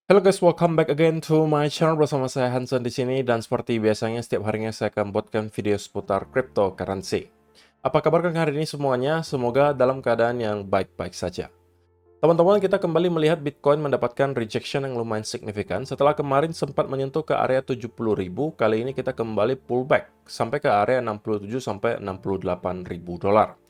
Halo guys, welcome back again to my channel bersama saya Hansen di sini dan seperti biasanya setiap harinya saya akan buatkan video seputar cryptocurrency. Apa kabar kalian hari ini semuanya? Semoga dalam keadaan yang baik-baik saja. Teman-teman, kita kembali melihat Bitcoin mendapatkan rejection yang lumayan signifikan setelah kemarin sempat menyentuh ke area 70.000. Kali ini kita kembali pullback sampai ke area 67 sampai 68.000 dolar.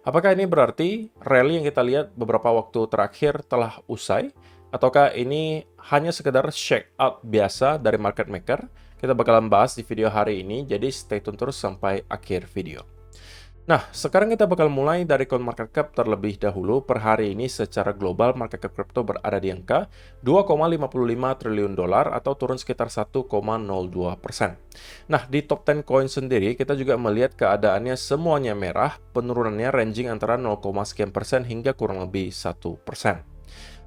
Apakah ini berarti rally yang kita lihat beberapa waktu terakhir telah usai? Ataukah ini hanya sekedar shake out biasa dari market maker? Kita bakalan bahas di video hari ini, jadi stay tune terus sampai akhir video. Nah, sekarang kita bakal mulai dari CoinMarketCap terlebih dahulu. Per hari ini secara global market cap crypto berada di angka 2,55 triliun dolar atau turun sekitar 1,02%. Nah, di top 10 coin sendiri kita juga melihat keadaannya semuanya merah, penurunannya ranging antara 0, sekian persen hingga kurang lebih 1%.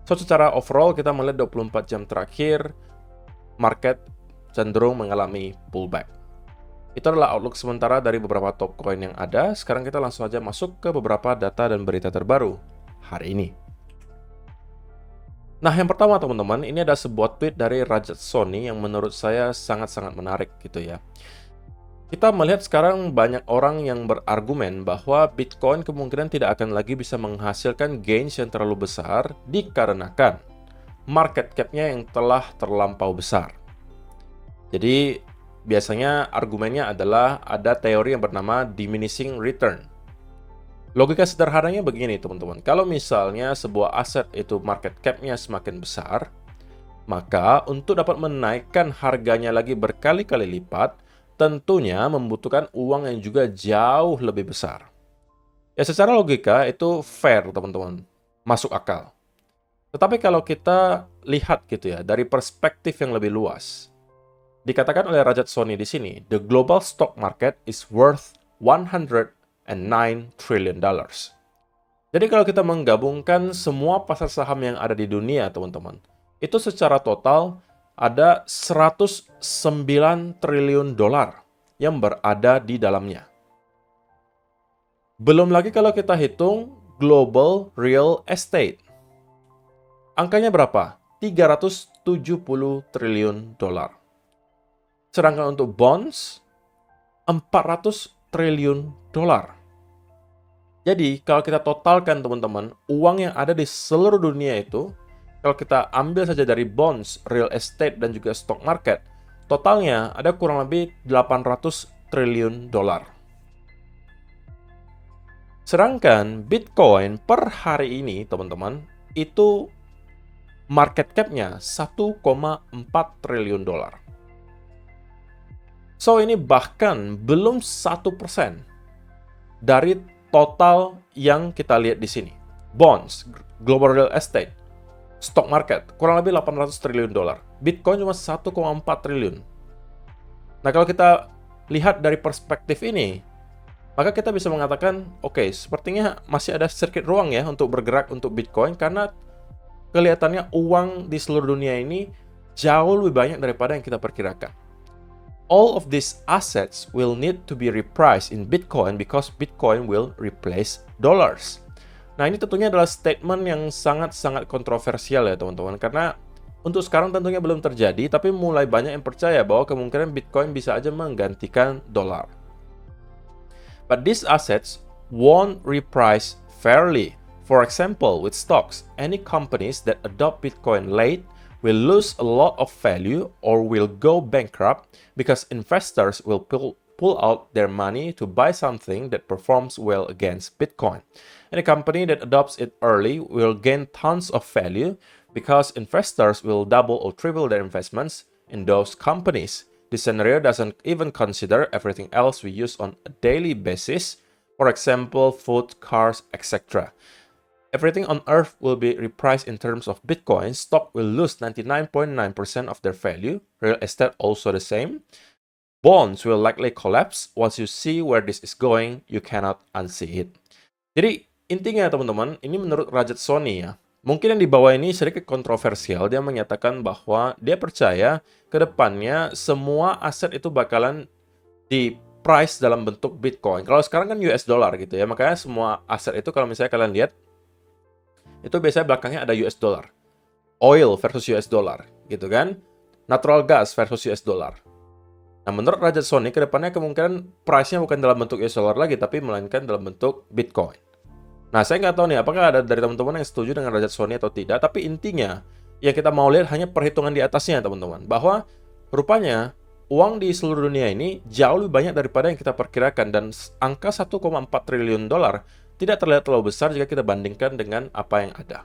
So, secara overall kita melihat 24 jam terakhir market cenderung mengalami pullback. Itu adalah outlook sementara dari beberapa top coin yang ada. Sekarang kita langsung aja masuk ke beberapa data dan berita terbaru hari ini. Nah, yang pertama teman-teman, ini ada sebuah tweet dari Rajat Soni yang menurut saya sangat-sangat menarik gitu ya. Kita melihat sekarang banyak orang yang berargumen bahwa Bitcoin kemungkinan tidak akan lagi bisa menghasilkan gains yang terlalu besar dikarenakan market cap-nya yang telah terlampau besar. Jadi, biasanya argumennya adalah ada teori yang bernama diminishing return. Logika sederhananya begini teman-teman, kalau misalnya sebuah aset itu market cap-nya semakin besar, maka untuk dapat menaikkan harganya lagi berkali-kali lipat, tentunya membutuhkan uang yang juga jauh lebih besar. Ya secara logika itu fair teman-teman, masuk akal. Tetapi kalau kita lihat gitu ya, dari perspektif yang lebih luas, dikatakan oleh Rajat Soni di sini, the global stock market is worth 109 trillion dollars. Jadi kalau kita menggabungkan semua pasar saham yang ada di dunia, teman-teman, itu secara total ada 109 triliun dolar yang berada di dalamnya. Belum lagi kalau kita hitung global real estate. Angkanya berapa? 370 triliun dolar. Sedangkan untuk bonds, 400 triliun dolar. Jadi, kalau kita totalkan teman-teman, uang yang ada di seluruh dunia itu, kalau kita ambil saja dari bonds, real estate, dan juga stock market, totalnya ada kurang lebih 800 triliun dolar. Sedangkan Bitcoin per hari ini, teman-teman, itu market cap-nya 1,4 triliun dolar. So, ini bahkan belum 1% dari total yang kita lihat di sini. Bonds, global real estate, stock market, kurang lebih 800 triliun dolar. Bitcoin cuma 1,4 triliun. Nah, kalau kita lihat dari perspektif ini, maka kita bisa mengatakan, oke, sepertinya masih ada sedikit ruang ya untuk bergerak untuk Bitcoin karena kelihatannya uang di seluruh dunia ini jauh lebih banyak daripada yang kita perkirakan. All of these assets will need to be repriced in Bitcoin because Bitcoin will replace dollars. Nah, ini tentunya adalah statement yang sangat-sangat kontroversial ya teman-teman, karena untuk sekarang tentunya belum terjadi, tapi mulai banyak yang percaya bahwa kemungkinan Bitcoin bisa aja menggantikan dolar. But these assets won't reprice fairly. For example, with stocks, any companies that adopt Bitcoin late will lose a lot of value or will go bankrupt because investors will pull out their money to buy something that performs well against Bitcoin. And a company that adopts it early will gain tons of value because investors will double or triple their investments in those companies. This scenario doesn't even consider everything else we use on a daily basis, for example, food, cars, etc. Everything on Earth will be repriced in terms of Bitcoin. Stock will lose 99.9% of their value. Real estate also the same. Bonds will likely collapse. Once you see where this is going, you cannot unsee it. Jadi intinya teman-teman, ini menurut Rajat Soni ya. Mungkin yang di bawah ini sedikit kontroversial. Dia menyatakan bahwa dia percaya ke depannya semua aset itu bakalan di price dalam bentuk Bitcoin. Kalau sekarang kan US dollar gitu ya. Makanya semua aset itu kalau misalnya kalian lihat, itu biasanya belakangnya ada US dollar. Oil versus US dollar. gitu kan? Natural gas versus US dollar. Nah, menurut Rajat Soni, kedepannya kemungkinan price-nya bukan dalam bentuk US dollar lagi, tapi melainkan dalam bentuk Bitcoin. Nah, saya nggak tahu nih, apakah ada dari teman-teman yang setuju dengan Rajat Soni atau tidak, tapi intinya, yang kita mau lihat hanya perhitungan di atasnya, teman-teman. Bahwa rupanya, uang di seluruh dunia ini jauh lebih banyak daripada yang kita perkirakan, dan angka 1,4 triliun dolar tidak terlihat terlalu besar jika kita bandingkan dengan apa yang ada.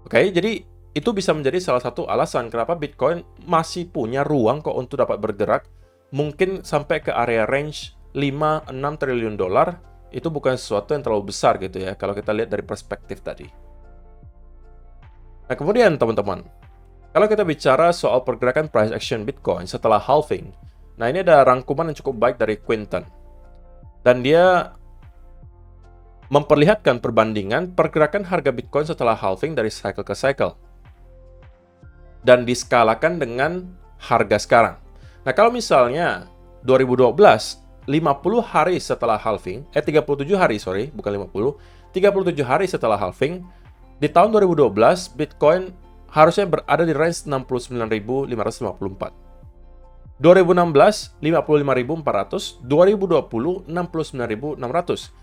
Oke, jadi itu bisa menjadi salah satu alasan kenapa Bitcoin masih punya ruang kok untuk dapat bergerak, mungkin sampai ke area range 5-6 triliun dolar, itu bukan sesuatu yang terlalu besar gitu ya, kalau kita lihat dari perspektif tadi. Nah, kemudian teman-teman, kalau kita bicara soal pergerakan price action Bitcoin setelah halving, nah ini ada rangkuman yang cukup baik dari Quinton. Dan dia memperlihatkan perbandingan pergerakan harga Bitcoin setelah halving dari cycle ke cycle. Dan diskalakan dengan harga sekarang. Nah, kalau misalnya 2012, 50 hari setelah halving, 37 hari, sorry, bukan 50, 37 hari setelah halving, di tahun 2012, Bitcoin harusnya berada di range 69.554. 2016, 55.400, 2020, 69.600.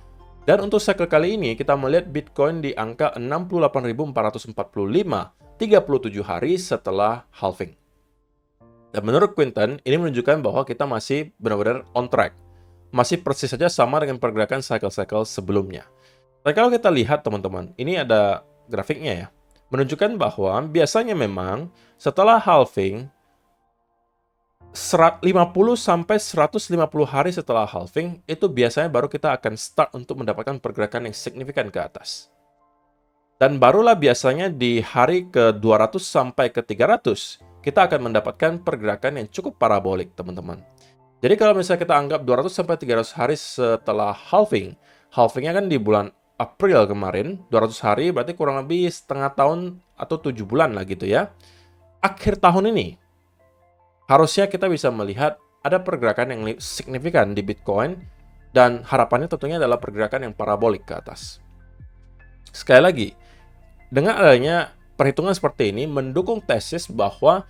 Dan untuk cycle kali ini, kita melihat Bitcoin di angka 68.445, 37 hari setelah halving. Dan menurut Quinton, ini menunjukkan bahwa kita masih benar-benar on track. Masih persis saja sama dengan pergerakan cycle-cycle sebelumnya. Dan kalau kita lihat, teman-teman, ini ada grafiknya ya. Menunjukkan bahwa biasanya memang setelah halving, 50 sampai 150 hari setelah halving, itu biasanya baru kita akan start untuk mendapatkan pergerakan yang signifikan ke atas. Dan barulah biasanya di hari ke 200 sampai ke 300, kita akan mendapatkan pergerakan yang cukup parabolik, teman-teman. Jadi kalau misalnya kita anggap 200 sampai 300 hari setelah halving, halvingnya kan di bulan April kemarin, 200 hari berarti kurang lebih setengah tahun atau 7 bulan lah gitu ya. Akhir tahun ini, harusnya kita bisa melihat ada pergerakan yang signifikan di Bitcoin, dan harapannya tentunya adalah pergerakan yang parabolik ke atas. Sekali lagi, dengan adanya perhitungan seperti ini mendukung tesis bahwa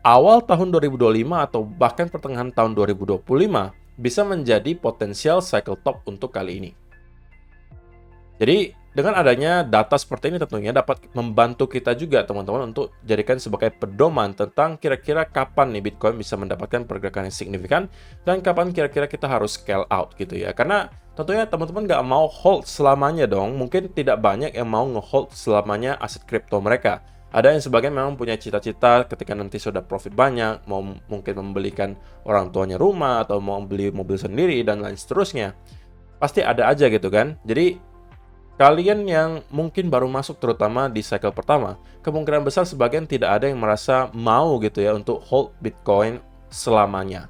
awal tahun 2025 atau bahkan pertengahan tahun 2025 bisa menjadi potensial cycle top untuk kali ini. Jadi, dengan adanya data seperti ini tentunya dapat membantu kita juga, teman-teman, untuk jadikan sebagai pedoman tentang kira-kira kapan nih Bitcoin bisa mendapatkan pergerakan yang signifikan dan kapan kira-kira kita harus scale out gitu ya. Karena tentunya teman-teman nggak mau hold selamanya dong. Mungkin tidak banyak yang mau nge-hold selamanya aset kripto mereka. Ada yang sebagian memang punya cita-cita ketika nanti sudah profit banyak, mau mungkin membelikan orang tuanya rumah atau mau beli mobil sendiri dan lain seterusnya. Pasti ada aja gitu kan. Jadi kalian yang mungkin baru masuk terutama di cycle pertama, kemungkinan besar sebagian tidak ada yang merasa mau gitu ya untuk hold Bitcoin selamanya.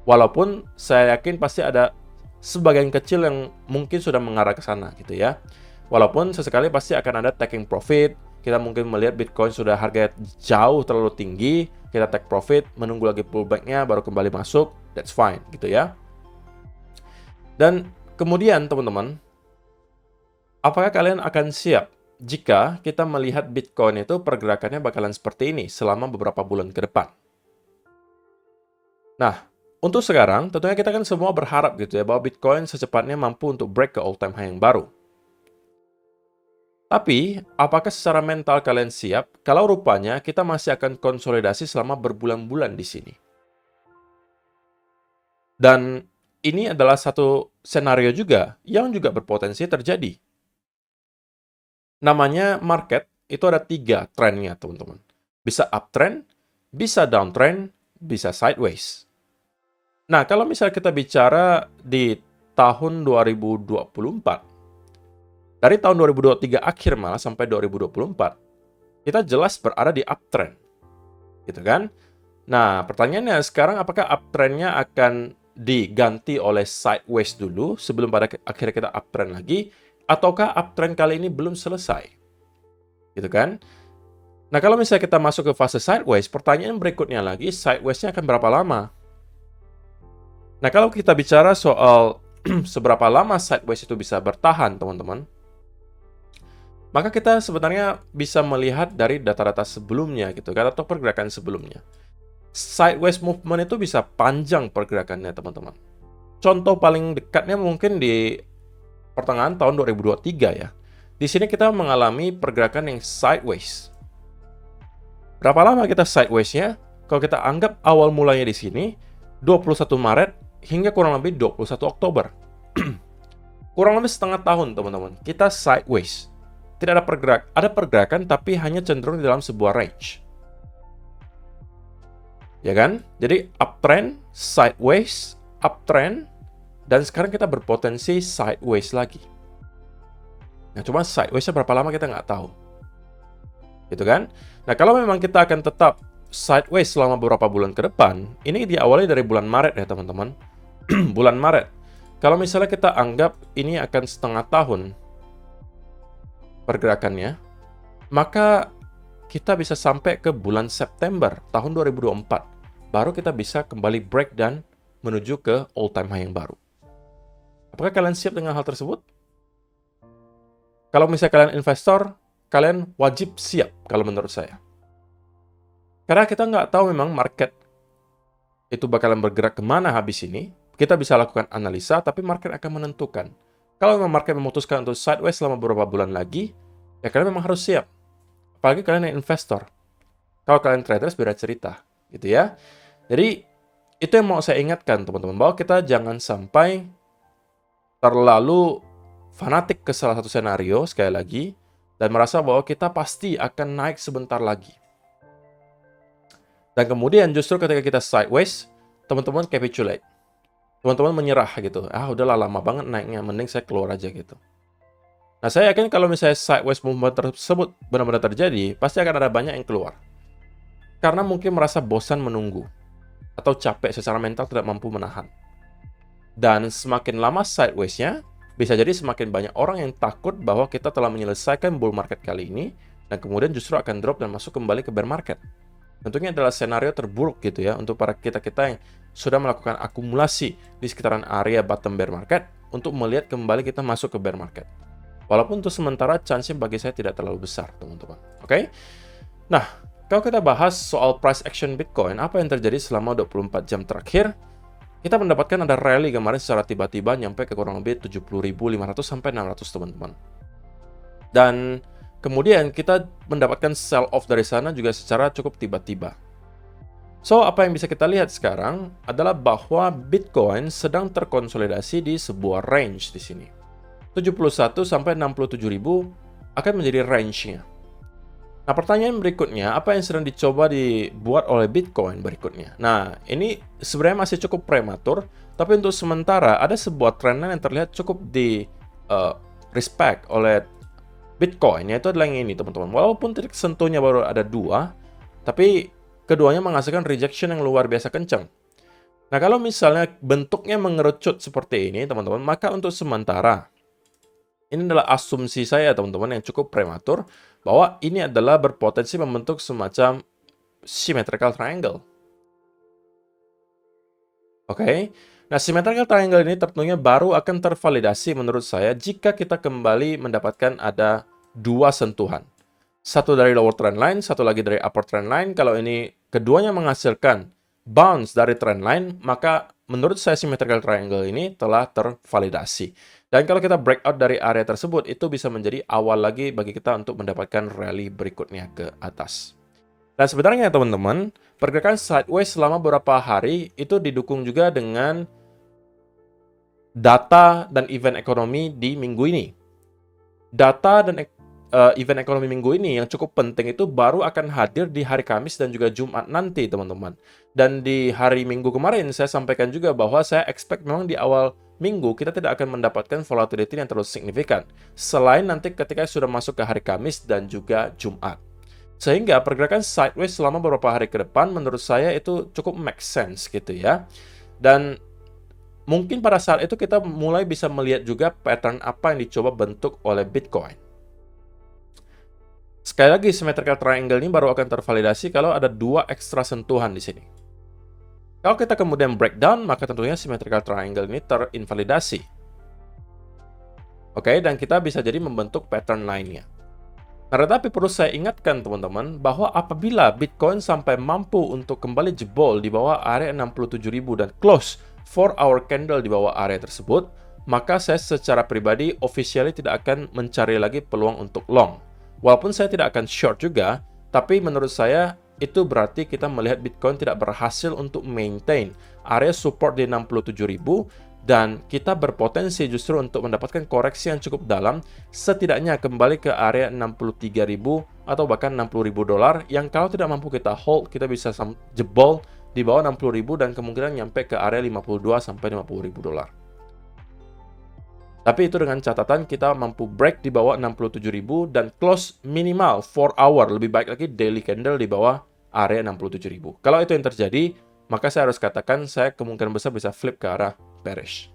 Walaupun saya yakin pasti ada sebagian kecil yang mungkin sudah mengarah ke sana gitu ya. Walaupun sesekali pasti akan ada taking profit, kita mungkin melihat Bitcoin sudah harganya jauh terlalu tinggi, kita take profit, menunggu lagi pullback-nya baru kembali masuk, that's fine gitu ya. Dan kemudian teman-teman, apakah kalian akan siap jika kita melihat Bitcoin itu pergerakannya bakalan seperti ini selama beberapa bulan ke depan? Nah, untuk sekarang tentunya kita kan semua berharap gitu ya bahwa Bitcoin secepatnya mampu untuk break ke all time high yang baru. Tapi, apakah secara mental kalian siap kalau rupanya kita masih akan konsolidasi selama berbulan-bulan di sini? Dan ini adalah satu senario juga yang juga berpotensi terjadi. Namanya market, itu ada 3 trennya, teman-teman. Bisa uptrend, bisa downtrend, bisa sideways. Nah, kalau misalnya kita bicara di tahun 2024, dari tahun 2023 akhir malah sampai 2024, kita jelas berada di uptrend. Gitu kan? Nah, pertanyaannya sekarang apakah uptrendnya akan diganti oleh sideways dulu sebelum pada akhirnya kita uptrend lagi, ataukah uptrend kali ini belum selesai? Gitu kan? Nah, kalau misalnya kita masuk ke fase sideways, pertanyaan berikutnya lagi, sideways-nya akan berapa lama? Nah, kalau kita bicara soal seberapa lama sideways itu bisa bertahan, teman-teman, maka kita sebenarnya bisa melihat dari data-data sebelumnya gitu kan, atau pergerakan sebelumnya. Sideways movement itu bisa panjang pergerakannya, teman-teman. Contoh paling dekatnya mungkin di pertengahan tahun 2023 ya. Di sini kita mengalami pergerakan yang sideways. Berapa lama kita sideways-nya? Kalau kita anggap awal mulanya di sini, 21 Maret hingga kurang lebih 21 Oktober. Kurang lebih setengah tahun, teman-teman. Kita sideways. Tidak ada pergerakan, tapi hanya cenderung di dalam sebuah range. Ya kan? Jadi uptrend, sideways, uptrend, dan sekarang kita berpotensi sideways lagi. Nah, cuma sideways-nya berapa lama kita nggak tahu. Gitu kan? Nah, kalau memang kita akan tetap sideways selama beberapa bulan ke depan, ini diawali dari bulan Maret ya, teman-teman. Bulan Maret. Kalau misalnya kita anggap ini akan setengah tahun pergerakannya, maka kita bisa sampai ke bulan September tahun 2024. Baru kita bisa kembali break dan menuju ke all-time high yang baru. Apakah kalian siap dengan hal tersebut? Kalau misalnya kalian investor, kalian wajib siap kalau menurut saya. Karena kita nggak tahu memang market itu bakalan bergerak kemana habis ini. Kita bisa lakukan analisa, tapi market akan menentukan. Kalau memang market memutuskan untuk sideways selama beberapa bulan lagi, ya kalian memang harus siap. Apalagi kalian yang investor. Kalau kalian traders, beda cerita. Gitu ya. Jadi, itu yang mau saya ingatkan, teman-teman. Bahwa kita jangan sampai terlalu fanatik ke salah satu senario, sekali lagi, dan merasa bahwa kita pasti akan naik sebentar lagi. Dan kemudian justru ketika kita sideways, teman-teman capitulate. Teman-teman menyerah gitu. Udahlah lama banget naiknya, mending saya keluar aja gitu. Nah, saya yakin kalau misalnya sideways movement tersebut benar-benar terjadi, pasti akan ada banyak yang keluar. Karena mungkin merasa bosan menunggu, atau capek secara mental tidak mampu menahan. Dan semakin lama sideways-nya, bisa jadi semakin banyak orang yang takut bahwa kita telah menyelesaikan bull market kali ini, dan kemudian justru akan drop dan masuk kembali ke bear market. Tentunya adalah senario terburuk gitu ya, untuk para kita-kita yang sudah melakukan akumulasi di sekitaran area bottom bear market, untuk melihat kembali kita masuk ke bear market. Walaupun untuk sementara, chance-nya bagi saya tidak terlalu besar, teman-teman. Oke? Nah, kalau kita bahas soal price action Bitcoin, apa yang terjadi selama 24 jam terakhir, kita mendapatkan ada rally kemarin secara tiba-tiba nyampe ke kurang lebih 70.500 sampai 600, teman-teman. Dan kemudian kita mendapatkan sell off dari sana juga secara cukup tiba-tiba. So, apa yang bisa kita lihat sekarang adalah bahwa Bitcoin sedang terkonsolidasi di sebuah range di sini. 71 sampai 67.000 akan menjadi range-nya. Nah, pertanyaan berikutnya, apa yang sedang dicoba dibuat oleh Bitcoin berikutnya? Nah, ini sebenarnya masih cukup prematur, tapi untuk sementara ada sebuah trendline yang terlihat cukup di respect oleh Bitcoin, yaitu adalah yang ini, teman-teman. Walaupun titik sentuhnya baru ada 2, tapi keduanya menghasilkan rejection yang luar biasa kencang. Nah, kalau misalnya bentuknya mengerucut seperti ini, teman-teman, maka untuk sementara, ini adalah asumsi saya, teman-teman, yang cukup prematur, bahwa ini adalah berpotensi membentuk semacam symmetrical triangle. Oke? Nah, symmetrical triangle ini tentunya baru akan tervalidasi menurut saya jika kita kembali mendapatkan ada 2 sentuhan. Satu dari lower trend line, satu lagi dari upper trend line. Kalau ini keduanya menghasilkan bounce dari trend line, maka menurut saya symmetrical triangle ini telah tervalidasi. Dan kalau kita breakout dari area tersebut, itu bisa menjadi awal lagi bagi kita untuk mendapatkan rally berikutnya ke atas. Dan sebenarnya teman-teman, pergerakan sideways selama beberapa hari itu didukung juga dengan data dan event ekonomi di minggu ini. Data dan event ekonomi minggu ini yang cukup penting itu baru akan hadir di hari Kamis dan juga Jumat nanti, teman-teman. Dan di hari Minggu kemarin saya sampaikan juga bahwa saya expect memang di awal Minggu kita tidak akan mendapatkan volatility yang terlalu signifikan, selain nanti ketika sudah masuk ke hari Kamis dan juga Jumat. Sehingga pergerakan sideways selama beberapa hari ke depan menurut saya itu cukup make sense gitu ya. Dan mungkin pada saat itu kita mulai bisa melihat juga pattern apa yang dicoba bentuk oleh Bitcoin. Sekali lagi, symmetrical triangle ini baru akan tervalidasi kalau ada 2 ekstra sentuhan di sini. Kalau kita kemudian breakdown, maka tentunya symmetrical triangle ini terinvalidasi. Oke, dan kita bisa jadi membentuk pattern lainnya. Nah, tetapi perlu saya ingatkan teman-teman bahwa apabila Bitcoin sampai mampu untuk kembali jebol di bawah area 67.000 dan close 4-hour candle di bawah area tersebut, maka saya secara pribadi officially tidak akan mencari lagi peluang untuk long. Walaupun saya tidak akan short juga, tapi menurut saya itu berarti kita melihat Bitcoin tidak berhasil untuk maintain area support di 67.000 dan kita berpotensi justru untuk mendapatkan koreksi yang cukup dalam, setidaknya kembali ke area 63.000 atau bahkan 60.000 dolar yang kalau tidak mampu kita hold, kita bisa jebol di bawah 60.000 dan kemungkinan nyampe ke area 52 sampai 50.000 dolar. Tapi itu dengan catatan kita mampu break di bawah 67.000 dan close minimal 4 hour, lebih baik lagi daily candle di bawah area 67.000. Kalau itu yang terjadi, maka saya harus katakan saya kemungkinan besar bisa flip ke arah bearish.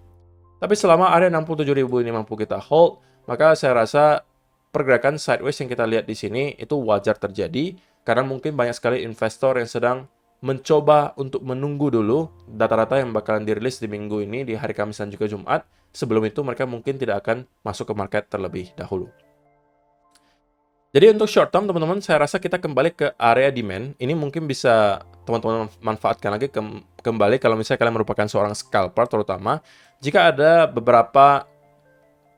Tapi selama area 67.000 ini mampu kita hold, maka saya rasa pergerakan sideways yang kita lihat di sini itu wajar terjadi karena mungkin banyak sekali investor yang sedang mencoba untuk menunggu dulu data-data yang bakalan dirilis di minggu ini, di hari Kamis dan juga Jumat. Sebelum itu mereka mungkin tidak akan masuk ke market terlebih dahulu. Jadi untuk short term, teman-teman, saya rasa kita kembali ke area demand. Ini mungkin bisa teman-teman manfaatkan lagi kembali kalau misalnya kalian merupakan seorang scalper, terutama jika ada beberapa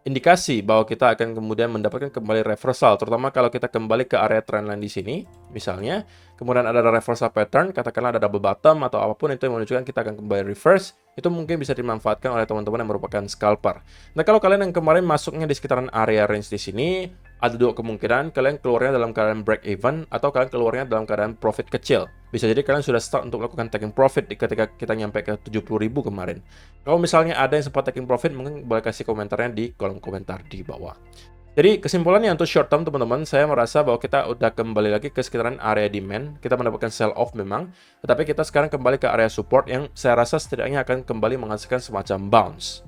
indikasi bahwa kita akan kemudian mendapatkan kembali reversal, terutama kalau kita kembali ke area trendline di sini, misalnya, kemudian ada reversal pattern, katakanlah ada double bottom atau apapun itu yang menunjukkan kita akan kembali reverse, itu mungkin bisa dimanfaatkan oleh teman-teman yang merupakan scalper. Nah, kalau kalian yang kemarin masuknya di sekitaran area range di sini, ada dua kemungkinan, kalian keluarnya dalam keadaan break even atau kalian keluarnya dalam keadaan profit kecil. Bisa jadi kalian sudah start untuk melakukan taking profit ketika kita nyampe ke 70.000 kemarin. Kalau misalnya ada yang sempat taking profit, mungkin boleh kasih komentarnya di kolom komentar di bawah. Jadi kesimpulannya untuk short term, teman-teman, saya merasa bahwa kita udah kembali lagi ke sekitaran area demand. Kita mendapatkan sell off memang, tetapi kita sekarang kembali ke area support yang saya rasa setidaknya akan kembali menghasilkan semacam bounce.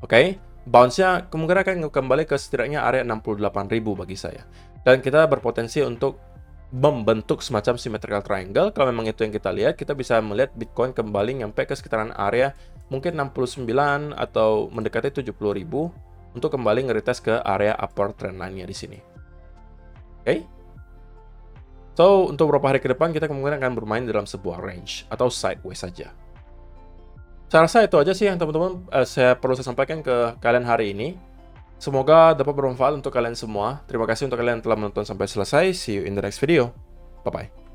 Oke, bounce-nya kemungkinan akan kembali ke setidaknya area 68.000 bagi saya. Dan kita berpotensi untuk membentuk semacam symmetrical triangle. Kalau memang itu yang kita lihat, kita bisa melihat Bitcoin kembali nyampe ke sekitaran area mungkin 69 atau mendekati 70.000 untuk kembali nge-retest ke area upper trend line-nya di sini. Oke? So, untuk beberapa hari ke depan kita kemungkinan akan bermain dalam sebuah range atau sideways saja. Saya rasa itu aja sih yang teman-teman saya perlu sampaikan ke kalian hari ini. Semoga dapat bermanfaat untuk kalian semua. Terima kasih untuk kalian yang telah menonton sampai selesai. See you in the next video. Bye-bye.